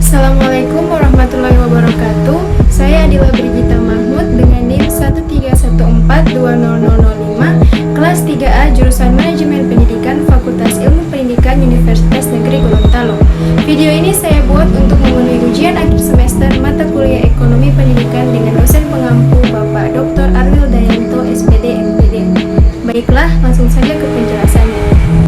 Assalamualaikum warahmatullahi wabarakatuh. Saya Adila Brigita Mahmud dengan NIM 131420005, kelas 3A jurusan Manajemen Pendidikan Fakultas Ilmu Pendidikan Universitas Negeri Gorontalo. Video ini saya buat untuk memenuhi ujian akhir semester mata kuliah Ekonomi Pendidikan dengan dosen pengampu Bapak Dr. Arwil Dayanto, SPD, MPD. Baiklah, langsung saja ke penjelasannya.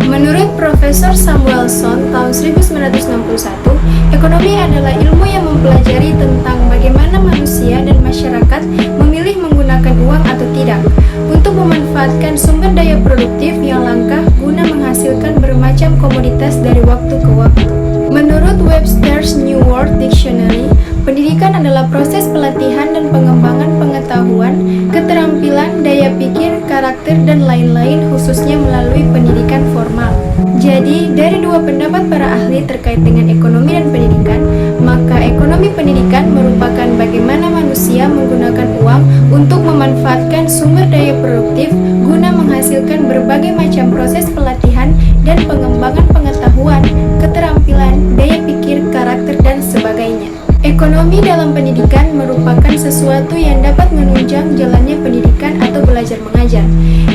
Menurut Profesor Samuelson tahun 1961, ekonomi adalah ilmu yang mempelajari tentang bagaimana manusia dan masyarakat memilih menggunakan uang atau tidak untuk memanfaatkan sumber daya produktif yang langka guna menghasilkan bermacam komoditas dari waktu ke waktu. Menurut Webster's New World Dictionary, pendidikan adalah proses pelatihan dan pengembangan pengetahuan, keterampilan, daya pikir, karakter, dan lain-lain khususnya melalui pendidikan formal. Jadi, dari dua pendapat para ahli terkait dengan ekonomi dan pendidikan, maka ekonomi pendidikan merupakan bagaimana manusia menggunakan uang untuk memanfaatkan sumber daya produktif guna menghasilkan berbagai macam proses pelatihan dan pengembangan pengetahuan, keterampilan, daya pikir, karakter, dan sebagainya. Ekonomi dalam pendidikan merupakan sesuatu yang dapat menunjang jalannya pendidikan atau belajar mengajar.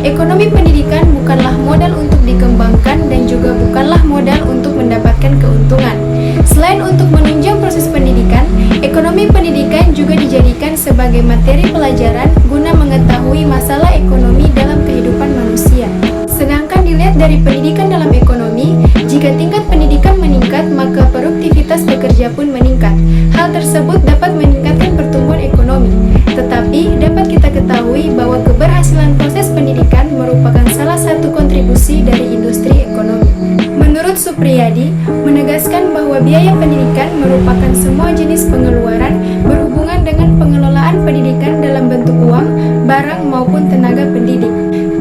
Ekonomi pendidikan bukanlah modal untuk dikembangkan dan juga bukanlah modal untuk mendapatkan keuntungan. Selain untuk menunjang proses pendidikan, ekonomi pendidikan juga dijadikan sebagai materi pelajaran guna mengetahui masalah ekonomi dalam kehidupan manusia. Sedangkan dilihat dari pendidikan dalam ekonomi, jika tingkat pendidikan meningkat, maka produktivitas bekerja pun meningkat. Hal tersebut dapat meningkatkan pertumbuhan ekonomi. Tetapi dapat kita ketahui bahwa keberhasilan proses pendidikan merupakan salah satu kontribusi dari industri ekonomi. Menurut Supriyadi, menegaskan bahwa biaya pendidikan merupakan semua jenis pengeluaran berhubungan dengan pengelolaan pendidikan dalam bentuk uang, barang maupun tenaga pendidik.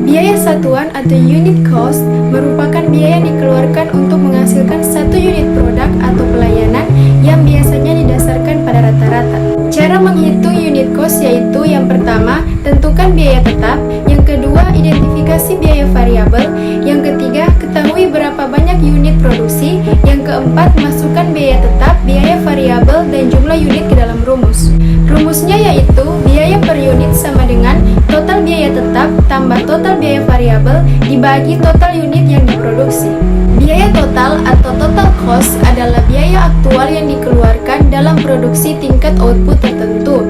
Biaya satuan atau unit cost merupakan biaya yang dikeluarkan untuk menghasilkan satu unit produk atau pelayanan yang biasanya didasarkan pada rata-rata. Cara menghitung unit cost yaitu yang pertama, tentukan biaya tetap, yang kedua, identifikasi biaya variabel, yang ketiga, ketahui berapa banyak unit produksi, yang keempat, masukkan biaya tetap, biaya variabel, dan jumlah unit ke dalam rumus. Rumusnya yaitu biaya per unit sama dengan total biaya tetap tambah total biaya variabel dibagi total unit yang diproduksi. Biaya total atau total cost adalah biaya aktual yang dikeluarkan dalam produksi tingkat output tertentu.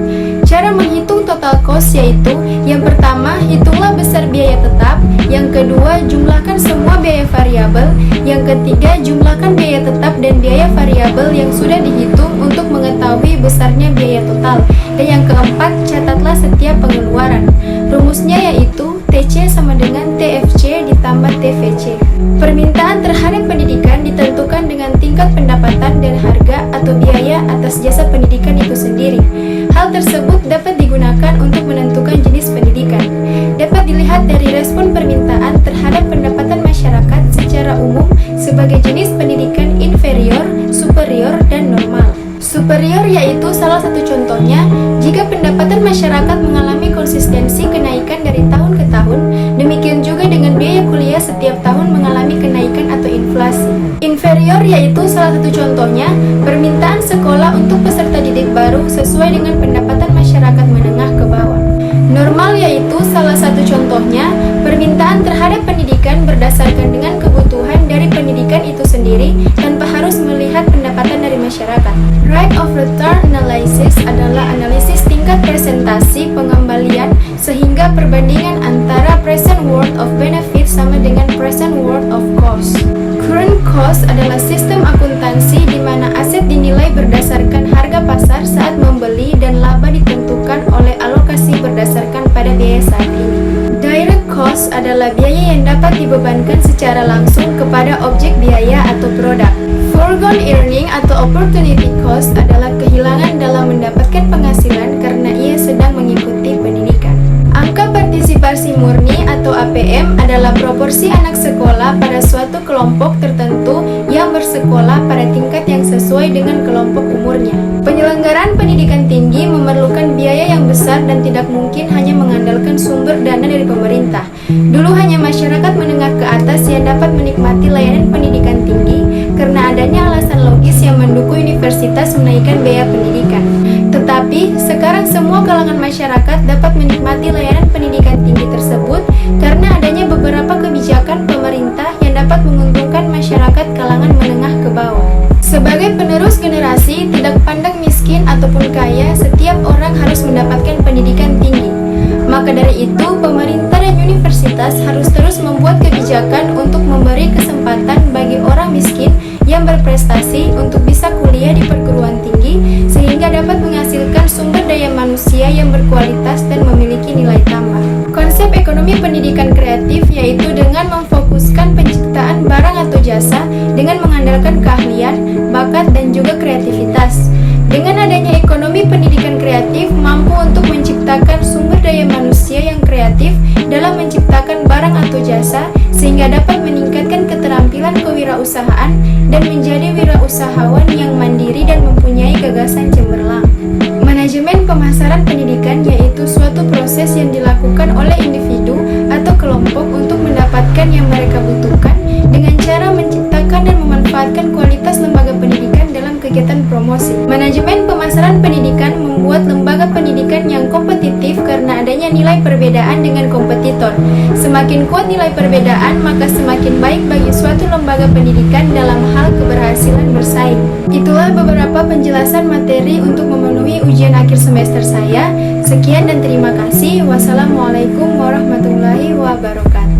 Cara menghitung total cost yaitu yang pertama, hitunglah besar biaya tetap, yang kedua, jumlahkan semua biaya variabel, yang ketiga, jumlahkan biaya tetap dan biaya variabel yang sudah dihitung untuk mengetahui besarnya biaya total, dan yang keempat, catatlah setiap pengeluaran. Rumusnya yaitu TC sama dengan TFC ditambah TVC. Permintaan terhadap pendidikan ditentukan dengan tingkat pendapatan dan harga atau biaya atas jasa pendidikan itu sendiri. Hal tersebut dapat digunakan untuk menentukan jenis pendidikan. Dapat dilihat dari respon permintaan terhadap pendapatan masyarakat secara umum sebagai jenis pendidikan inferior, superior, dan normal. Superior yaitu salah satu contohnya jika pendapatan masyarakat mengalami konsistensi kenaikan dari tahun ke tahun, demikian juga dengan biaya kuliah setiap tahun mengalami kenaikan atau inflasi. Inferior yaitu salah satu contohnya permintaan sekolah untuk peserta didik baru sesuai dengan pendapatan masyarakat menengah ke bawah. Normal yaitu salah satu contohnya permintaan terhadap pendidikan berdasarkan dengan kebutuhan dari pendidikan itu sendiri tanpa harus melihat pendapatan dari masyarakat. Rate of return analysis adalah analisis tingkat presentasi pengembalian sehingga perbandingan antara present worth of benefit sama dengan present worth of cost. Current cost adalah sistem akuntansi di mana aset dinilai berdasarkan harga pasar saat membeli dan laba ditentukan oleh alokasi berdasarkan pada biaya saat ini. Direct cost adalah biaya yang dapat dibebankan secara langsung kepada objek biaya atau produk. Foregone earning atau opportunity cost adalah kehilangan dalam mendapatkan penghasilan karena ia sedang mengikuti pendidikan. Angka partisipasi murni atau APM adalah proporsi anak sekolah pada suatu kelompok tertentu yang bersedia bersekolah pada tingkat yang sesuai dengan kelompok umurnya. Penyelenggaraan pendidikan tinggi memerlukan biaya yang besar dan tidak mungkin hanya mengandalkan sumber dana dari pemerintah. Dulu hanya masyarakat menengah ke atas yang dapat menikmati layanan pendidikan tinggi karena adanya alasan logis yang mendukung universitas menaikkan biaya pendidikan. Tetapi, sekarang semua kalangan masyarakat dapat menikmati layanan pendidikan tinggi tersebut karena adanya beberapa kebijakan pemerintah yang dapat menguntungkan masyarakat kalangan menengah ke bawah. Sebagai penerus generasi, tidak pandang miskin ataupun kaya, setiap orang harus mendapatkan pendidikan tinggi. Maka dari itu, pemerintah dan universitas harus terus membuat kebijakan untuk memberi kesempatan bagi orang miskin yang berprestasi untuk bisa kuliah di perguruan tinggi sehingga dapat menghasilkan sumber daya manusia yang berkualitas dan memiliki nilai tambah. Konsep ekonomi pendidikan kreatif yaitu dengan memfokuskan penciptaan barang atau jasa dengan mengandalkan keahlian, bakat, dan juga kreativitas. Dengan adanya ekonomi pendidikan kreatif mampu untuk menciptakan sumber daya manusia yang kreatif dalam menciptakan barang atau jasa sehingga dapat meningkatkan keterampilan kewirausahaan dan menjadi wirausahawan yang mandiri dan mempunyai gagasan cemerlang. Manajemen pemasaran pendidikan yaitu suatu proses yang dilakukan oleh individu atau kelompok untuk mendapatkan yang mereka butuhkan dengan cara menciptakan dan memanfaatkan kualitas lembaga pendidikan dalam kegiatan promosi. Manajemen pemasaran pendidikan membuat lembaga pendidikan yang kompetitif karena adanya nilai perbedaan dengan kompetitor. Semakin kuat nilai perbedaan, maka semakin baik bagi suatu lembaga pendidikan dalam hal keberhasilan bersaing. Itulah beberapa penjelasan materi untuk memenuhi ujian akhir semester saya. Sekian dan terima kasih. Wassalamualaikum warahmatullahi wabarakatuh.